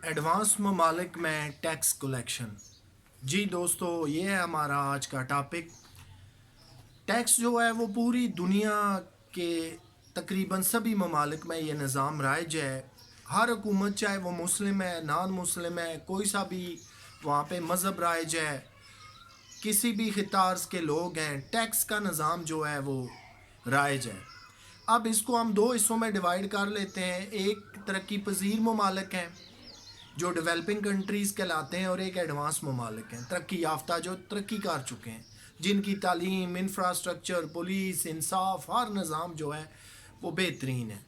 Advance ممالک میں tax collection. جی دوستو، یہ ہے ہمارا آج کا ٹاپک. ٹیکس جو ہے وہ پوری دنیا کے تقریباً سبھی ممالک میں یہ نظام رائج ہے. ہر حکومت چاہے وہ مسلم ہے، نان مسلم ہے، کوئی سا بھی وہاں پہ مذہب رائج ہے، کسی بھی خطہ ارض کے لوگ ہیں، ٹیکس کا نظام جو ہے وہ رائج ہے. اب اس کو ہم دو حصوں میں ڈیوائیڈ کر لیتے ہیں. ایک ترقی پذیر ممالک ہیں جو ڈیولپنگ کنٹریز کہلاتے ہیں، اور ایک ایڈوانس ممالک ہیں ترقی یافتہ جو ترقی کر چکے ہیں، جن کی تعلیم، انفراسٹرکچر، پولیس، انصاف، ہر نظام جو ہے وہ بہترین ہے.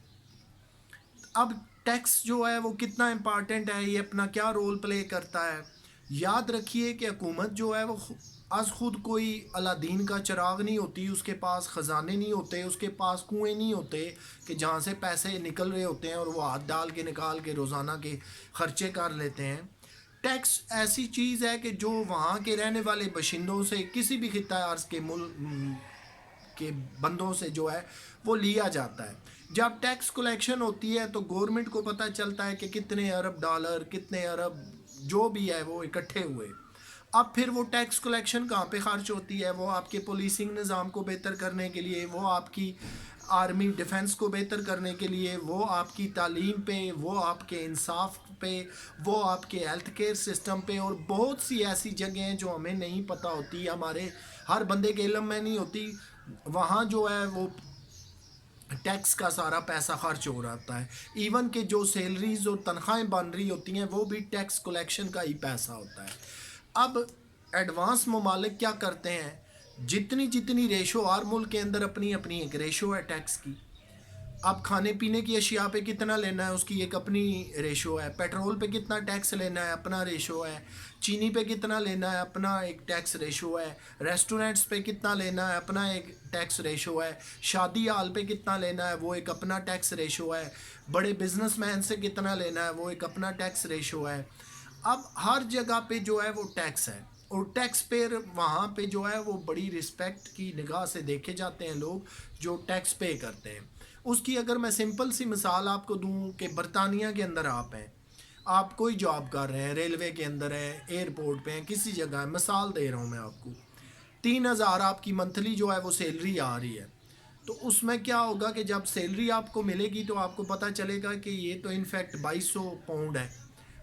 اب ٹیکس جو ہے وہ کتنا امپارٹنٹ ہے، یہ اپنا کیا رول پلے کرتا ہے. یاد رکھیے کہ حکومت جو ہے وہ از خود کوئی اللہ کا چراغ نہیں ہوتی. اس کے پاس خزانے نہیں ہوتے، اس کے پاس کنویں نہیں ہوتے کہ جہاں سے پیسے نکل رہے ہوتے ہیں اور وہ ہاتھ ڈال کے نکال کے روزانہ کے خرچے کر لیتے ہیں. ٹیکس ایسی چیز ہے کہ جو وہاں کے رہنے والے باشندوں سے، کسی بھی خطہ عرض کے کے بندوں سے جو ہے وہ لیا جاتا ہے. جب ٹیکس کلیکشن ہوتی ہے تو گورنمنٹ کو پتہ چلتا ہے کہ کتنے ارب ڈالر، کتنے ارب جو بھی ہے وہ اکٹھے ہوئے. اب پھر وہ ٹیکس کلیکشن کہاں پہ خرچ ہوتی ہے؟ وہ آپ کے پولیسنگ نظام کو بہتر کرنے کے لیے، وہ آپ کی آرمی ڈیفنس کو بہتر کرنے کے لیے، وہ آپ کی تعلیم پہ، وہ آپ کے انصاف پہ، وہ آپ کے ہیلتھ کیئر سسٹم پہ، اور بہت سی ایسی جگہیں ہیں جو ہمیں نہیں پتہ ہوتی، ہمارے ہر بندے کے علم میں نہیں ہوتی. وہاں جو ہے وہ ٹیکس کا سارا پیسہ خرچ ہو رہا ہے. ایون کہ جو سیلریز اور تنخواہیں بن رہی ہوتی ہیں وہ بھی ٹیکس کلیکشن کا ہی پیسہ ہوتا ہے. اب ایڈوانس ممالک کیا کرتے ہیں؟ جتنی ریشو ہر ملک کے اندر اپنی اپنی ایک ریشو ہے ٹیکس کی. اب کھانے پینے کی اشیاء پہ کتنا لینا ہے، اس کی ایک اپنی ریشو ہے. پیٹرول پہ کتنا ٹیکس لینا ہے، اپنا ریشو ہے. چینی پہ کتنا لینا ہے، اپنا ایک ٹیکس ریشو ہے. ریسٹورنٹس پہ کتنا لینا ہے، اپنا ایک ٹیکس ریشو ہے. شادی ہال پہ کتنا لینا ہے، وہ ایک اپنا ٹیکس ریشو ہے. بڑے بزنس مین سے کتنا لینا ہے، وہ ایک اپنا ٹیکس ریشو ہے. اب ہر جگہ پہ جو ہے وہ ٹیکس ہے، اور ٹیکس پیئر وہاں پہ جو ہے وہ بڑی رسپیکٹ کی نگاہ سے دیکھے جاتے ہیں لوگ جو ٹیکس پے کرتے ہیں. اس کی اگر میں سمپل سی مثال آپ کو دوں کہ برطانیہ کے اندر آپ ہیں، آپ کوئی جاب کر رہے ہیں، ریلوے کے اندر ہیں، ایئرپورٹ پہ ہیں، کسی جگہ ہے، مثال دے رہا ہوں میں آپ کو. 3,000 آپ کی منتھلی جو ہے وہ سیلری آ رہی ہے. تو اس میں کیا ہوگا کہ جب سیلری آپ کو ملے گی تو آپ کو پتہ چلے گا کہ یہ تو انفیکٹ 2,200 پاؤنڈ ہے.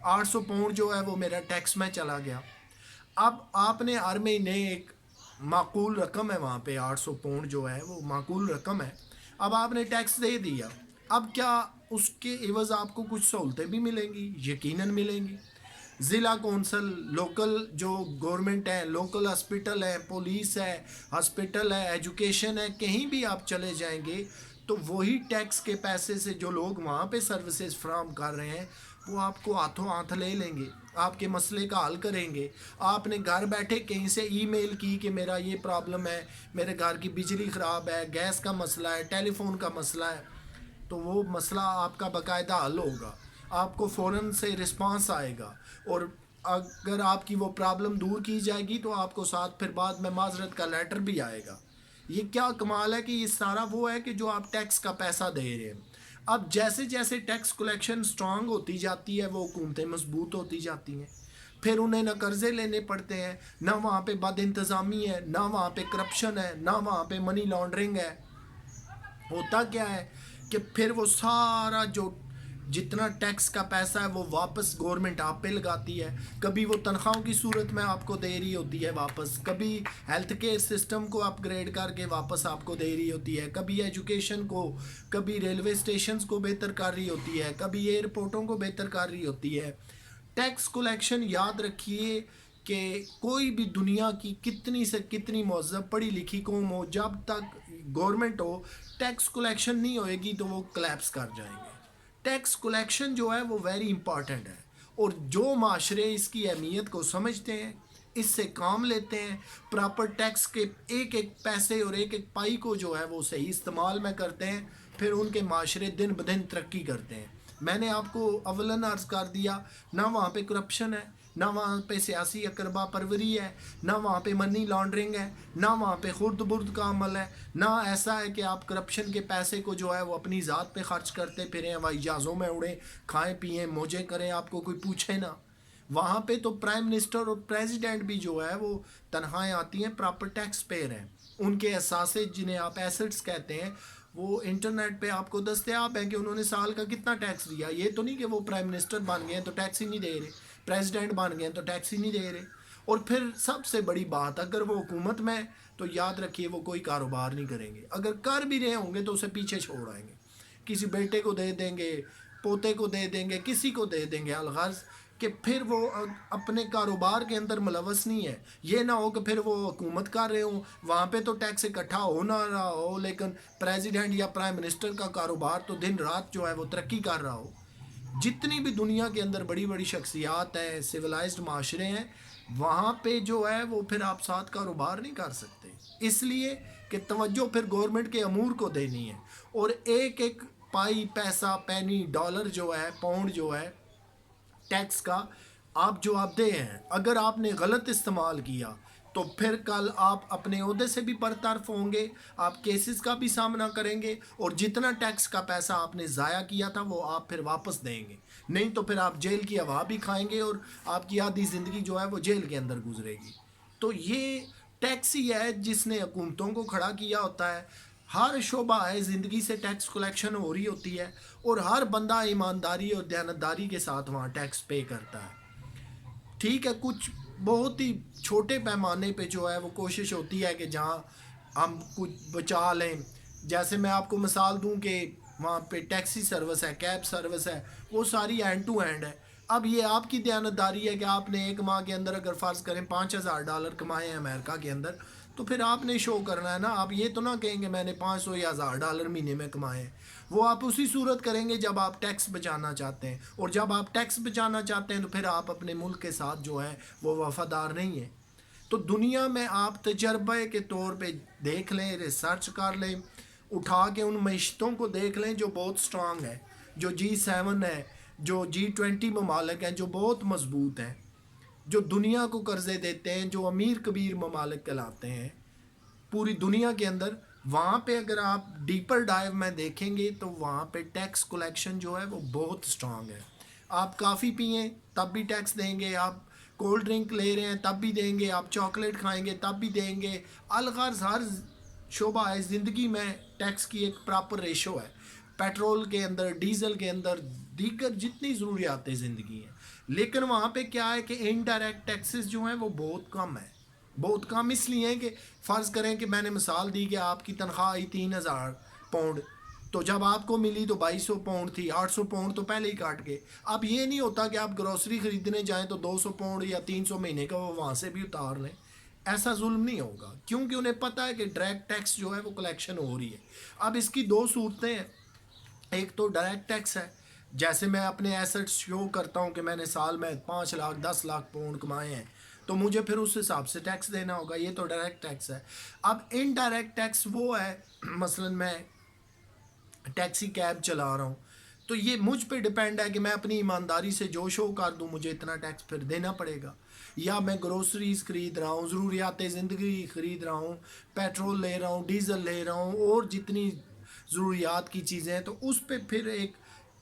800 پاؤنڈ جو ہے وہ میرا ٹیکس میں چلا گیا. اب آپ نے ہر مہینے ایک معقول رقم ہے وہاں پہ، 800 پاؤنڈ جو ہے وہ معقول رقم ہے. اب آپ نے ٹیکس دے دیا. اب کیا اس کے عوض آپ کو کچھ سہولتیں بھی ملیں گی؟ یقیناً ملیں گی. ضلع کونسل، لوکل جو گورنمنٹ ہے، لوکل ہاسپٹل ہے، پولیس ہے، ہاسپٹل ہے، ایجوکیشن ہے، کہیں بھی آپ چلے جائیں گے تو وہی ٹیکس کے پیسے سے جو لوگ وہاں پہ سروسز فراہم کر رہے ہیں وہ آپ کو ہاتھوں ہاتھ لے لیں گے، آپ کے مسئلے کا حل کریں گے. آپ نے گھر بیٹھے کہیں سے ای میل کی کہ میرا یہ پرابلم ہے، میرے گھر کی بجلی خراب ہے، گیس کا مسئلہ ہے، ٹیلی فون کا مسئلہ ہے، تو وہ مسئلہ آپ کا باقاعدہ حل ہوگا. آپ کو فوراً سے رسپانس آئے گا، اور اگر آپ کی وہ پرابلم دور کی جائے گی تو آپ کو ساتھ پھر بعد میں معذرت کا لیٹر بھی آئے گا. یہ کیا کمال ہے کہ یہ سارا وہ ہے کہ جو آپ ٹیکس کا پیسہ دے رہے ہیں. اب جیسے جیسے ٹیکس کلیکشن سٹرانگ ہوتی جاتی ہے وہ حکومتیں مضبوط ہوتی جاتی ہیں. پھر انہیں نہ قرضے لینے پڑتے ہیں، نہ وہاں پہ بد انتظامی ہے، نہ وہاں پہ کرپشن ہے، نہ وہاں پہ منی لانڈرنگ ہے. ہوتا کیا ہے کہ پھر وہ سارا جو جتنا ٹیکس کا پیسہ ہے وہ واپس گورنمنٹ آپ پہ لگاتی ہے. کبھی وہ تنخواہوں کی صورت میں آپ کو دے رہی ہوتی ہے واپس، کبھی ہیلتھ کیئر سسٹم کو اپ گریڈ کر کے واپس آپ کو دے رہی ہوتی ہے، کبھی ایجوکیشن کو، کبھی ریلوے اسٹیشنز کو بہتر کر رہی ہوتی ہے، کبھی ایئرپورٹوں کو بہتر کر رہی ہوتی ہے. ٹیکس کلیکشن یاد رکھیے کہ کوئی بھی دنیا کی کتنی سے کتنی مہذب پڑھی لکھی قوم ہو، جب تک گورنمنٹ ہو، ٹیکس کلیکشن نہیں ہوئے گی تو وہ کلیپس کر جائیں گے. ٹیکس کلیکشن جو ہے وہ ویری امپارٹنٹ ہے، اور جو معاشرے اس کی اہمیت کو سمجھتے ہیں، اس سے کام لیتے ہیں، پراپر ٹیکس کے ایک ایک پیسے اور ایک ایک پائی کو جو ہے وہ صحیح استعمال میں کرتے ہیں، پھر ان کے معاشرے دن بدن ترقی کرتے ہیں. میں نے آپ کو اولاً عرض کر دیا، نہ وہاں پہ کرپشن ہے، نہ وہاں پہ سیاسی اقربا پروری ہے، نہ وہاں پہ منی لانڈرنگ ہے، نہ وہاں پہ خرد برد کا عمل ہے، نہ ایسا ہے کہ آپ کرپشن کے پیسے کو جو ہے وہ اپنی ذات پہ خرچ کرتے پھریں، ہوائی جہازوں میں اڑیں، کھائیں پئیں موجیں کریں، آپ کو کوئی پوچھے نہ۔ وہاں پہ تو پرائم منسٹر اور پریزیڈنٹ بھی جو ہے وہ تنخواہیں آتی ہیں، پراپر ٹیکس پیئر ہیں، ان کے اثاثے جنہیں آپ ایسٹس کہتے ہیں وہ انٹرنیٹ پہ آپ کو دستیاب ہیں کہ انہوں نے سال کا کتنا ٹیکس دیا۔ یہ تو نہیں کہ وہ پرائم منسٹر بن گئے ہیں تو ٹیکس ہی نہیں دے رہے، پریزیڈنٹ بن گئے ہیں تو ٹیکس ہی نہیں دے رہے۔ اور پھر سب سے بڑی بات، اگر وہ حکومت میں تو یاد رکھیے وہ کوئی کاروبار نہیں کریں گے، اگر کر بھی رہے ہوں گے تو اسے پیچھے چھوڑ آئیں گے، کسی بیٹے کو دے دیں گے، پوتے کو دے دیں گے، کسی کو دے دیں گے الغرض کہ پھر وہ اپنے کاروبار کے اندر ملوث نہیں ہے۔ یہ نہ ہو کہ پھر وہ حکومت کر رہے ہوں، وہاں پہ تو ٹیکس اکٹھا ہو نہ رہا ہو، لیکن پریزیڈنٹ یا پرائم منسٹر کا کاروبار تو دن رات جو ہے وہ ترقی کر رہا ہو۔ جتنی بھی دنیا کے اندر بڑی بڑی شخصیات ہیں، سویلائزڈ معاشرے ہیں، وہاں پہ جو ہے وہ پھر آپ ساتھ کاروبار نہیں کر سکتے، اس لیے کہ توجہ پھر گورنمنٹ کے امور کو دینی ہے، اور ایک ایک پائی، پیسہ، پینی، ڈالر جو ہے، پاؤنڈ جو ہے ٹیکس کا آپ جو آپ دے ہیں، اگر آپ نے غلط استعمال کیا تو پھر کل آپ اپنے عہدے سے بھی برطرف ہوں گے، آپ کیسز کا بھی سامنا کریں گے، اور جتنا ٹیکس کا پیسہ آپ نے ضائع کیا تھا وہ آپ پھر واپس دیں گے، نہیں تو پھر آپ جیل کی ہوا بھی کھائیں گے اور آپ کی آدھی زندگی جو ہے وہ جیل کے اندر گزرے گی۔ تو یہ ٹیکس ہی ہے جس نے حکومتوں کو کھڑا کیا ہوتا ہے، ہر شعبہ ہے زندگی سے ٹیکس کلیکشن ہو رہی ہوتی ہے، اور ہر بندہ ایمانداری اور دیانتداری کے ساتھ وہاں ٹیکس پے کرتا ہے۔ ٹھیک ہے، کچھ بہت ہی چھوٹے پیمانے پہ جو ہے وہ کوشش ہوتی ہے کہ جہاں ہم کچھ بچا لیں، جیسے میں آپ کو مثال دوں کہ وہاں پہ ٹیکسی سروس ہے، کیب سروس ہے، وہ ساری ہینڈ ٹو ہینڈ ہے۔ اب یہ آپ کی دیانتداری ہے کہ آپ نے ایک ماہ کے اندر اگر فرض کریں $5,000 کمائے ہیں امریکہ کے اندر، تو پھر آپ نے شو کرنا ہے نا، آپ یہ تو نہ کہیں گے میں نے 500 یا $1,000 مہینے میں کمائے ہیں، وہ آپ اسی صورت کریں گے جب آپ ٹیکس بچانا چاہتے ہیں، اور جب آپ ٹیکس بچانا چاہتے ہیں تو پھر آپ اپنے ملک کے ساتھ جو ہے وہ وفادار نہیں ہیں۔ تو دنیا میں آپ تجربے کے طور پہ دیکھ لیں، ریسرچ کر لیں، اٹھا کے ان معیشتوں کو دیکھ لیں جو بہت سٹرانگ ہے، جو G7 ہے، جو G20 ممالک ہیں جو بہت مضبوط ہیں، جو دنیا کو قرضے دیتے ہیں، جو امیر کبیر ممالک کہلاتے ہیں پوری دنیا کے اندر، وہاں پہ اگر آپ ڈیپر ڈائیو میں دیکھیں گے تو وہاں پہ ٹیکس کلیکشن جو ہے وہ بہت سٹرانگ ہے۔ آپ کافی پئیں تب بھی ٹیکس دیں گے، آپ کولڈ ڈرنک لے رہے ہیں تب بھی دیں گے، آپ چاکلیٹ کھائیں گے تب بھی دیں گے، الغرض ہر شعبہ ہے زندگی میں ٹیکس کی ایک پراپر ریشو ہے، پیٹرول کے اندر، ڈیزل کے اندر، دیگر جتنی ضروریات زندگی ہیں۔ لیکن وہاں پہ کیا ہے کہ انڈائریکٹ ٹیکسز جو ہیں وہ بہت کم ہیں، بہت کم اس لیے ہیں کہ فرض کریں کہ میں نے مثال دی کہ آپ کی تنخواہ آئی £3,000، تو جب آپ کو ملی تو 2,200 تھی، 800 پاؤنڈ تو پہلے ہی کاٹ گئے۔ اب یہ نہیں ہوتا کہ آپ گروسری خریدنے جائیں تو 200 پاؤنڈ یا 300 مہینے کا وہ وہاں سے بھی اتار لیں، ایسا ظلم نہیں ہوگا، کیونکہ انہیں پتہ ہے کہ ڈائریکٹ ٹیکس جو ہے وہ کلیکشن ہو رہی ہے۔ اب اس کی دو صورتیں ہیں، ایک تو ڈائریکٹ ٹیکس ہے، جیسے میں اپنے ایسٹس شو کرتا ہوں کہ میں نے سال میں 5 لاکھ 10 لاکھ پاؤنڈ کمائے ہیں، تو مجھے پھر اس حساب سے ٹیکس دینا ہوگا، یہ تو ڈائریکٹ ٹیکس ہے۔ اب انڈائریکٹ ٹیکس وہ ہے، مثلا میں ٹیکسی کیب چلا رہا ہوں تو یہ مجھ پہ ڈیپینڈ ہے کہ میں اپنی ایمانداری سے جو شو کر دوں مجھے اتنا ٹیکس پھر دینا پڑے گا، یا میں گروسریز خرید رہا ہوں، ضروریات زندگی خرید رہا ہوں، پیٹرول لے رہا ہوں، ڈیزل لے رہا ہوں، اور جتنی ضروریات کی چیزیں ہیں تو اس پہ پھر ایک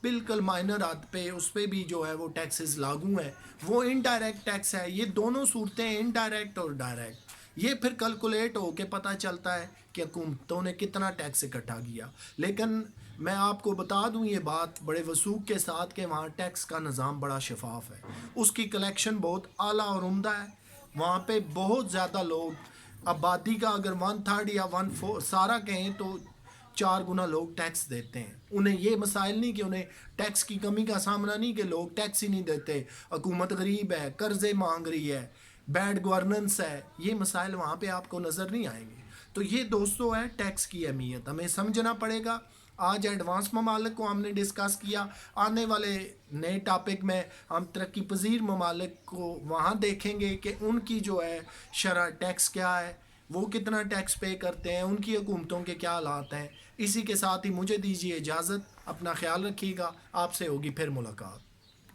بالکل مائنر حد پہ اس پہ بھی جو ہے وہ ٹیکسز لاگو ہیں، وہ انڈائریکٹ ٹیکس ہے۔ یہ دونوں صورتیں انڈائریکٹ اور ڈائریکٹ، یہ پھر کیلکولیٹ ہو کے پتہ چلتا ہے کہ حکومتوں نے کتنا ٹیکس اکٹھا کیا۔ لیکن میں آپ کو بتا دوں یہ بات بڑے وثوق کے ساتھ کہ وہاں ٹیکس کا نظام بڑا شفاف ہے، اس کی کلیکشن بہت اعلیٰ اور عمدہ ہے، وہاں پہ بہت زیادہ لوگ، آبادی کا اگر 1/3 یا 1/4 سارا کہیں تو 4 گنا لوگ ٹیکس دیتے ہیں۔ انہیں یہ مسائل نہیں کہ انہیں ٹیکس کی کمی کا سامنا نہیں کہ لوگ ٹیکس ہی نہیں دیتے، حکومت غریب ہے، قرضے مانگ رہی ہے، بیڈ گورننس ہے، یہ مسائل وہاں پہ آپ کو نظر نہیں آئیں گے۔ تو یہ دوستو ہے ٹیکس کی اہمیت، ہمیں سمجھنا پڑے گا۔ آج ایڈوانس ممالک کو ہم نے ڈسکس کیا، آنے والے نئے ٹاپک میں ہم ترقی پذیر ممالک کو وہاں دیکھیں گے کہ ان کی جو ہے شرح ٹیکس کیا ہے، وہ کتنا ٹیکس پے کرتے ہیں، ان کی حکومتوں کے کیا حالات ہیں۔ اسی کے ساتھ ہی مجھے دیجیے اجازت، اپنا خیال رکھیے گا، آپ سے ہوگی پھر ملاقات۔